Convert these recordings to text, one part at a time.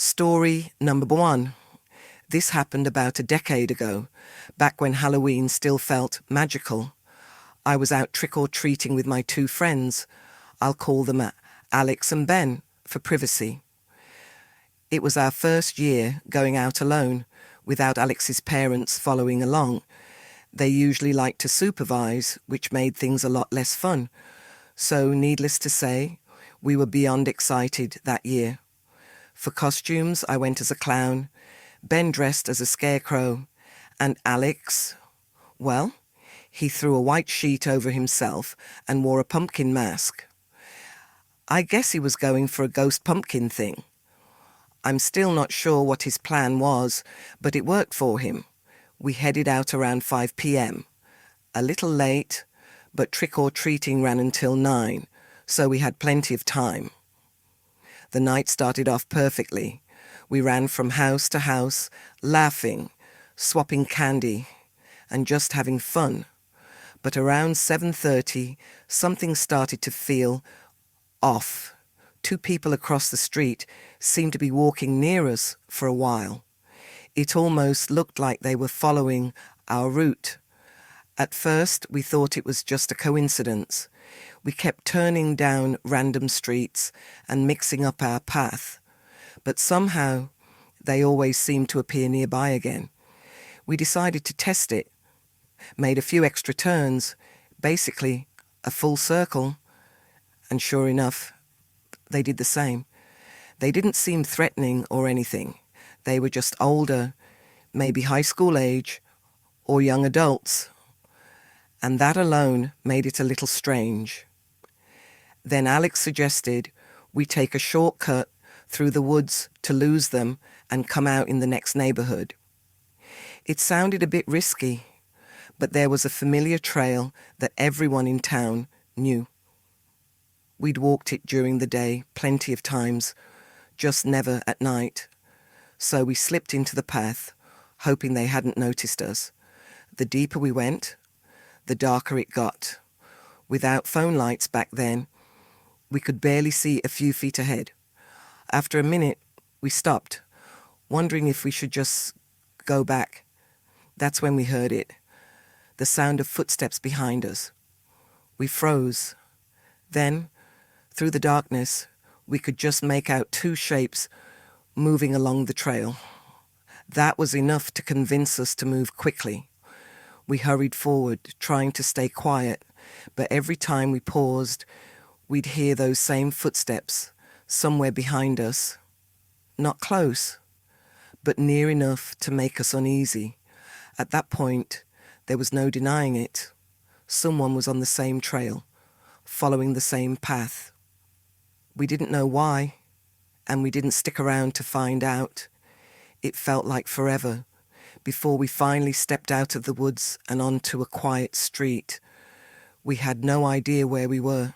Story number 1. This happened about a decade ago, back when Halloween still felt magical. I was out trick-or-treating with my 2 friends. I'll call them Alex and Ben for privacy. It was our first year going out alone, without Alex's parents following along. They usually like to supervise, which made things a lot less fun. So, needless to say, we were beyond excited that year. For costumes, I went as a clown, Ben dressed as a scarecrow, and Alex, well, he threw a white sheet over himself and wore a pumpkin mask. I guess he was going for a ghost pumpkin thing. I'm still not sure what his plan was, but it worked for him. We headed out around 5 p.m. A little late, but trick-or-treating ran until 9, so we had plenty of time. The night started off perfectly. We ran from house to house, laughing, swapping candy, and just having fun. But around 7:30, something started to feel off. 2 people across the street seemed to be walking near us for a while. It almost looked like they were following our route. At first, we thought it was just a coincidence. We kept turning down random streets and mixing up our path. But somehow, they always seemed to appear nearby again. We decided to test it, made a few extra turns, basically a full circle, and sure enough, they did the same. They didn't seem threatening or anything. They were just older, maybe high school age, or young adults. And that alone made it a little strange. Then Alex suggested we take a shortcut through the woods to lose them and come out in the next neighborhood. It sounded a bit risky, but there was a familiar trail that everyone in town knew. We'd walked it during the day plenty of times, just never at night. So we slipped into the path, hoping they hadn't noticed us. The deeper we went, the darker it got. Without phone lights back then, we could barely see a few feet ahead. After a minute, we stopped, wondering if we should just go back. That's when we heard it, the sound of footsteps behind us. We froze. Then, through the darkness, we could just make out 2 shapes moving along the trail. That was enough to convince us to move quickly. We hurried forward, trying to stay quiet, but every time we paused, we'd hear those same footsteps somewhere behind us. Not close, but near enough to make us uneasy. At that point, there was no denying it. Someone was on the same trail, following the same path. We didn't know why, and we didn't stick around to find out. It felt like forever before we finally stepped out of the woods and onto a quiet street. We had no idea where we were,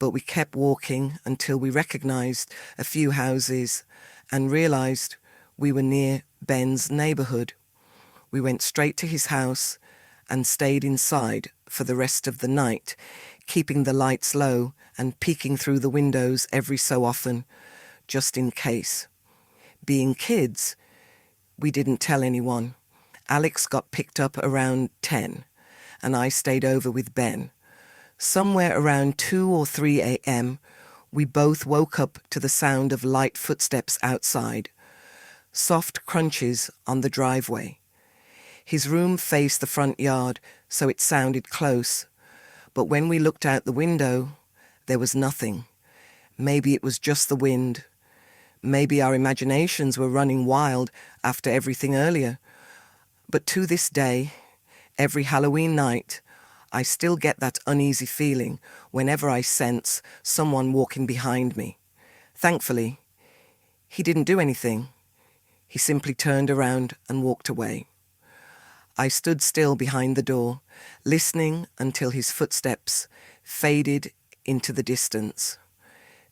but we kept walking until we recognized a few houses and realized we were near Ben's neighborhood. We went straight to his house and stayed inside for the rest of the night, keeping the lights low and peeking through the windows every so often, just in case. Being kids, we didn't tell anyone. Alex got picked up around 10, and I stayed over with Ben. Somewhere around 2 or 3 a.m., we both woke up to the sound of light footsteps outside, soft crunches on the driveway. His room faced the front yard, so it sounded close. But when we looked out the window, there was nothing. Maybe it was just the wind. Maybe our imaginations were running wild after everything earlier. But to this day, every Halloween night, I still get that uneasy feeling whenever I sense someone walking behind me. Thankfully, he didn't do anything. He simply turned around and walked away. I stood still behind the door, listening until his footsteps faded into the distance.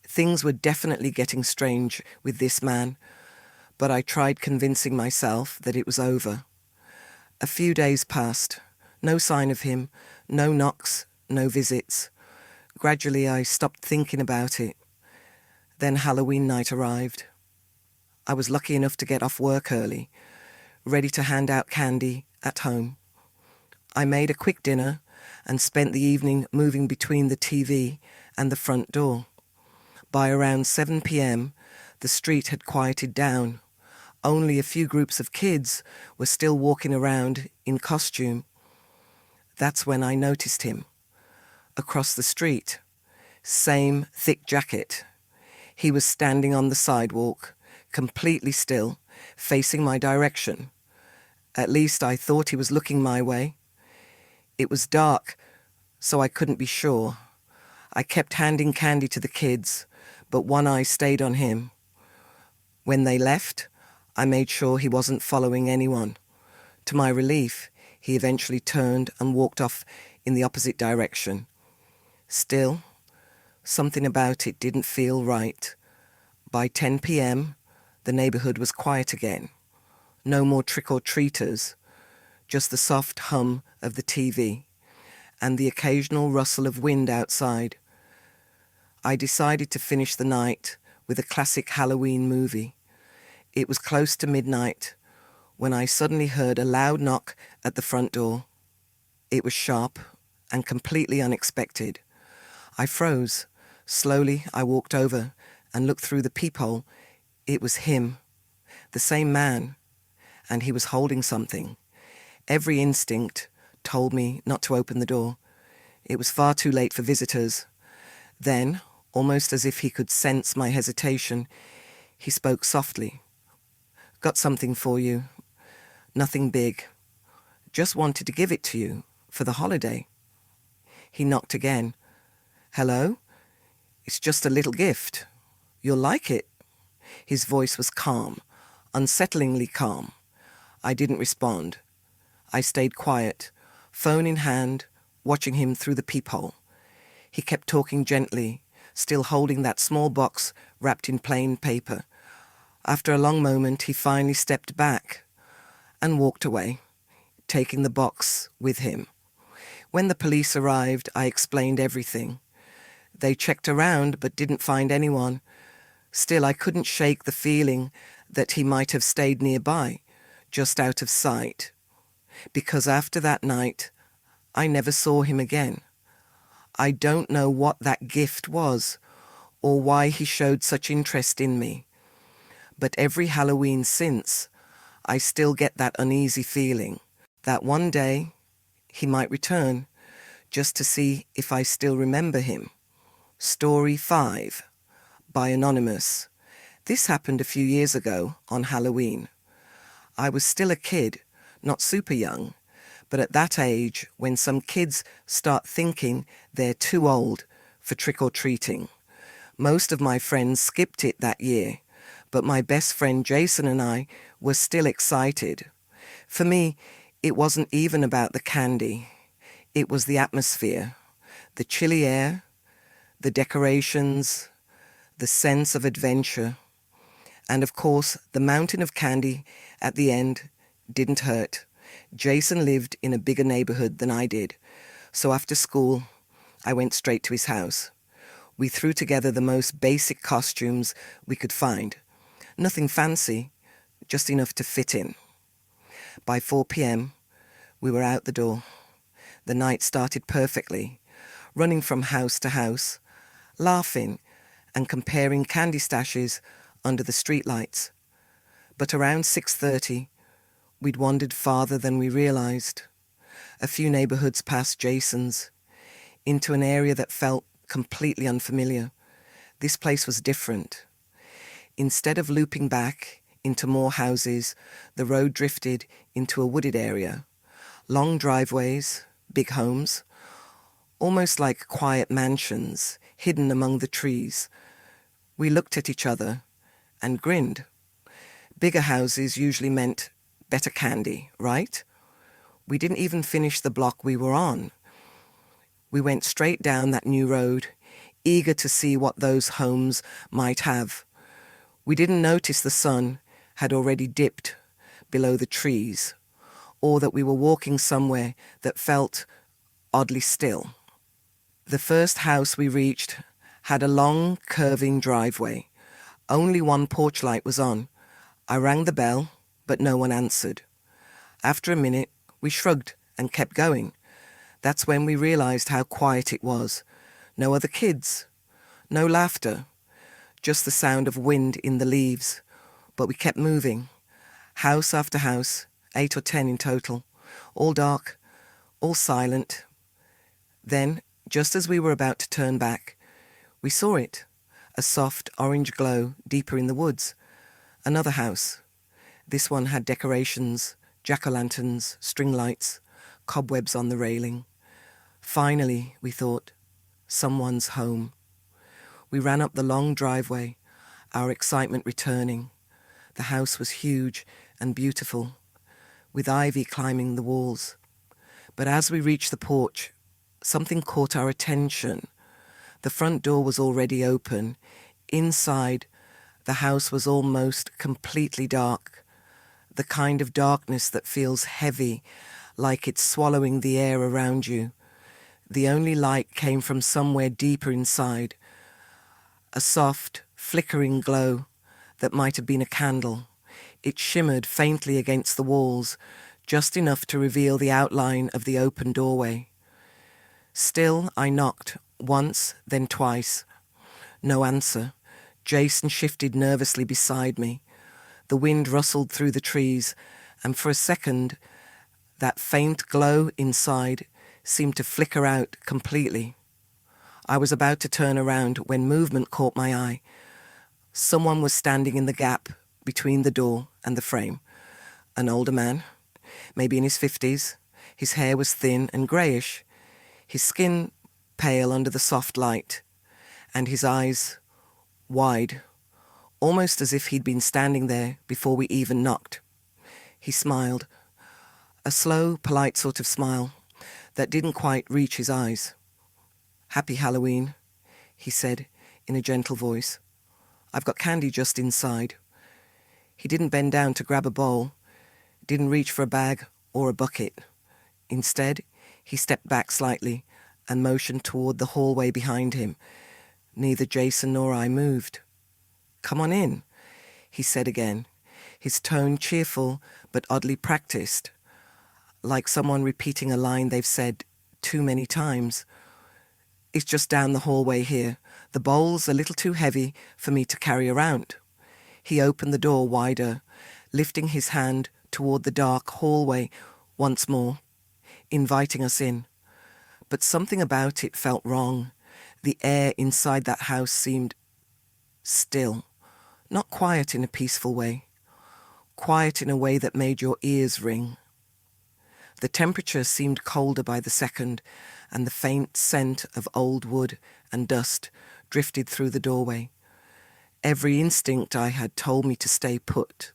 Things were definitely getting strange with this man, but I tried convincing myself that it was over. A few days passed. No sign of him, no knocks, no visits. Gradually I stopped thinking about it. Then Halloween night arrived. I was lucky enough to get off work early, ready to hand out candy at home. I made a quick dinner and spent the evening moving between the TV and the front door. By around 7 p.m, the street had quieted down. Only a few groups of kids were still walking around in costume. That's when I noticed him. Across the street, same thick jacket. He was standing on the sidewalk, completely still, facing my direction. At least I thought he was looking my way. It was dark, so I couldn't be sure. I kept handing candy to the kids, but one eye stayed on him. When they left, I made sure he wasn't following anyone. To my relief, he eventually turned and walked off in the opposite direction. Still, something about it didn't feel right. By 10 p.m, the neighborhood was quiet again. No more trick-or-treaters, just the soft hum of the TV and the occasional rustle of wind outside. I decided to finish the night with a classic Halloween movie. It was close to midnight when I suddenly heard a loud knock at the front door. It was sharp and completely unexpected. I froze. Slowly, I walked over and looked through the peephole. It was him, the same man, and he was holding something. Every instinct told me not to open the door. It was far too late for visitors. Then, almost as if he could sense my hesitation, he spoke softly. "Got something for you. Nothing big. Just wanted to give it to you for the holiday." He knocked again. "Hello? It's just a little gift. You'll like it." His voice was calm, unsettlingly calm. I didn't respond. I stayed quiet, phone in hand, watching him through the peephole. He kept talking gently, still holding that small box wrapped in plain paper. After a long moment, he finally stepped back and walked away, taking the box with him. When the police arrived, I explained everything. They checked around but didn't find anyone. Still, I couldn't shake the feeling that he might have stayed nearby, just out of sight. Because after that night, I never saw him again. I don't know what that gift was, or why he showed such interest in me. But every Halloween since, I still get that uneasy feeling that one day he might return, just to see if I still remember him. Story 5, by Anonymous. This happened a few years ago on Halloween. I was still a kid, not super young, but at that age when some kids start thinking they're too old for trick-or-treating. Most of my friends skipped it that year, but my best friend Jason and I were still excited. For me, it wasn't even about the candy. It was the atmosphere, the chilly air, the decorations, the sense of adventure. And of course, the mountain of candy at the end didn't hurt. Jason lived in a bigger neighborhood than I did, so after school, I went straight to his house. We threw together the most basic costumes we could find. Nothing fancy, just enough to fit in. By 4 p.m, we were out the door. The night started perfectly, running from house to house, laughing and comparing candy stashes under the streetlights. But around 6:30, we'd wandered farther than we realized. A few neighborhoods past Jason's, into an area that felt completely unfamiliar. This place was different. Instead of looping back into more houses, the road drifted into a wooded area. Long driveways, big homes, almost like quiet mansions hidden among the trees. We looked at each other and grinned. Bigger houses usually meant better candy, right? We didn't even finish the block we were on. We went straight down that new road, eager to see what those homes might have. We didn't notice the sun had already dipped below the trees, or that we were walking somewhere that felt oddly still. The first house we reached had a long, curving driveway. Only one porch light was on. I rang the bell, but no one answered. After a minute, we shrugged and kept going. That's when we realized how quiet it was. No other kids, no laughter, just the sound of wind in the leaves. But we kept moving. House after house, 8 or 10 in total, all dark, all silent. Then, just as we were about to turn back, we saw it, a soft orange glow deeper in the woods. Another house. This one had decorations, jack-o'-lanterns, string lights, cobwebs on the railing. Finally, we thought, someone's home. We ran up the long driveway, our excitement returning. The house was huge and beautiful, with ivy climbing the walls. But as we reached the porch, something caught our attention. The front door was already open. Inside, the house was almost completely dark, the kind of darkness that feels heavy, like it's swallowing the air around you. The only light came from somewhere deeper inside, a soft, flickering glow that might have been a candle. It shimmered faintly against the walls, just enough to reveal the outline of the open doorway. Still, I knocked, once, then twice. No answer. Jason shifted nervously beside me. The wind rustled through the trees, and for a second, that faint glow inside seemed to flicker out completely. I was about to turn around when movement caught my eye. Someone was standing in the gap between the door and the frame. An older man, maybe in his 50s. His hair was thin and greyish, his skin pale under the soft light, and his eyes wide, almost as if he'd been standing there before we even knocked. He smiled, a slow, polite sort of smile that didn't quite reach his eyes. "Happy Halloween," he said in a gentle voice. "I've got candy just inside." He didn't bend down to grab a bowl, didn't reach for a bag or a bucket. Instead, he stepped back slightly and motioned toward the hallway behind him. Neither Jason nor I moved. "Come on in," he said again, his tone cheerful but oddly practiced, like someone repeating a line they've said too many times. "It's just down the hallway here. The bowl's a little too heavy for me to carry around." He opened the door wider, lifting his hand toward the dark hallway once more, inviting us in. But something about it felt wrong. The air inside that house seemed still, not quiet in a peaceful way, quiet in a way that made your ears ring. The temperature seemed colder by the second, and the faint scent of old wood and dust drifted through the doorway. Every instinct I had told me to stay put.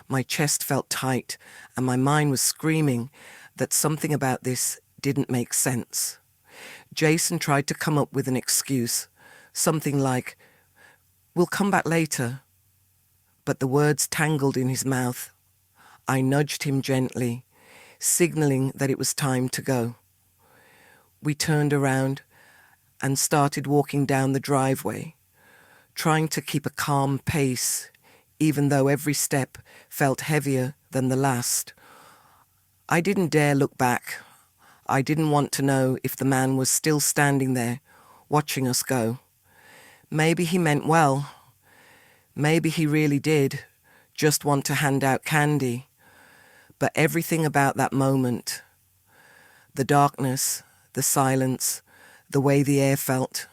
My chest felt tight, and my mind was screaming that something about this didn't make sense. Jason tried to come up with an excuse, something like, "We'll come back later." But the words tangled in his mouth. I nudged him gently, signaling that it was time to go. We turned around and started walking down the driveway, trying to keep a calm pace, even though every step felt heavier than the last. I didn't dare look back. I didn't want to know if the man was still standing there, watching us go. Maybe he meant well. Maybe he really did just want to hand out candy. But everything about that moment, the darkness, the silence, the way the air felt,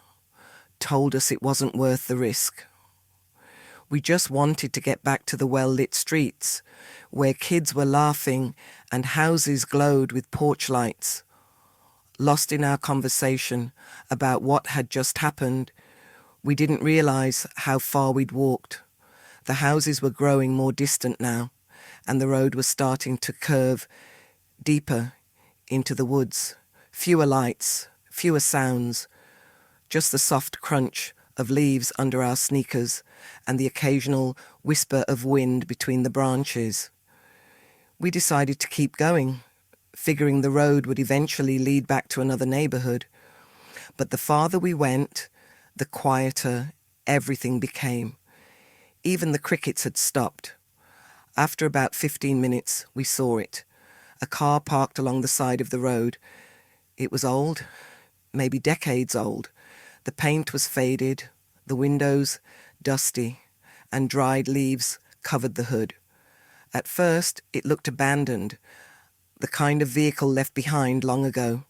told us it wasn't worth the risk. We just wanted to get back to the well-lit streets, where kids were laughing and houses glowed with porch lights. Lost in our conversation about what had just happened, we didn't realize how far we'd walked. The houses were growing more distant now, and the road was starting to curve deeper into the woods. Fewer lights, fewer sounds, just the soft crunch of leaves under our sneakers and the occasional whisper of wind between the branches. We decided to keep going, figuring the road would eventually lead back to another neighborhood. But the farther we went, the quieter everything became. Even the crickets had stopped. After about 15 minutes, we saw it. A car parked along the side of the road. It was old, maybe decades old. The paint was faded, the windows dusty, and dried leaves covered the hood. At first, it looked abandoned, the kind of vehicle left behind long ago.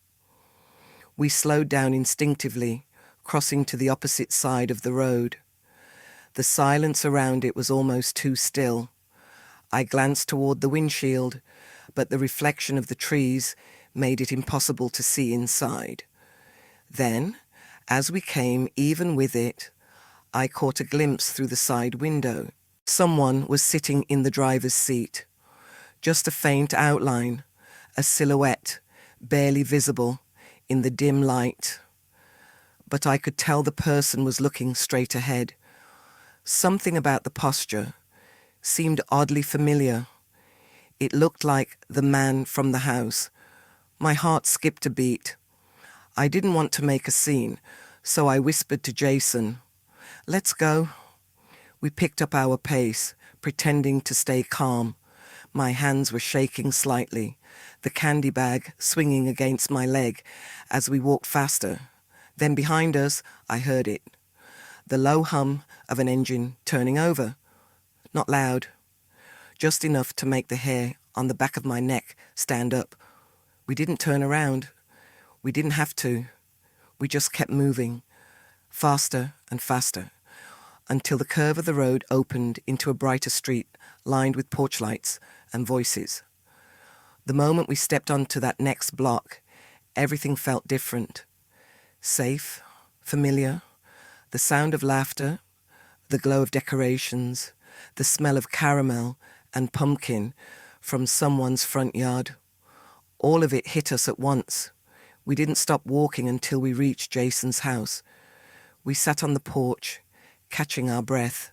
We slowed down instinctively, crossing to the opposite side of the road. The silence around it was almost too still. I glanced toward the windshield, but the reflection of the trees made it impossible to see inside. Then, as we came even with it, I caught a glimpse through the side window. Someone was sitting in the driver's seat. Just a faint outline, a silhouette, barely visible in the dim light. But I could tell the person was looking straight ahead. Something about the posture seemed oddly familiar. It looked like the man from the house. My heart skipped a beat. I didn't want to make a scene, so I whispered to Jason, "Let's go." We picked up our pace, pretending to stay calm. My hands were shaking slightly, the candy bag swinging against my leg as we walked faster. Then behind us, I heard it. The low hum of an engine turning over. Not loud, just enough to make the hair on the back of my neck stand up. We didn't turn around. We didn't have to. We just kept moving, faster and faster, until the curve of the road opened into a brighter street lined with porch lights and voices. The moment we stepped onto that next block, everything felt different. Safe, familiar, the sound of laughter, the glow of decorations, the smell of caramel and pumpkin from someone's front yard. All of it hit us at once. We didn't stop walking until we reached Jason's house. We sat on the porch, catching our breath,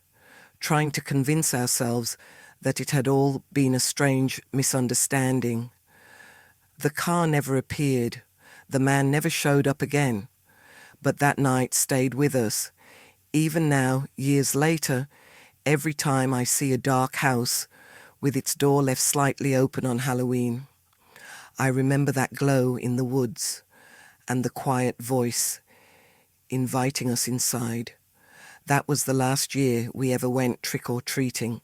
trying to convince ourselves that it had all been a strange misunderstanding. The car never appeared. The man never showed up again. But that night stayed with us. Even now, years later, every time I see a dark house with its door left slightly open on Halloween, I remember that glow in the woods and the quiet voice inviting us inside. That was the last year we ever went trick-or-treating.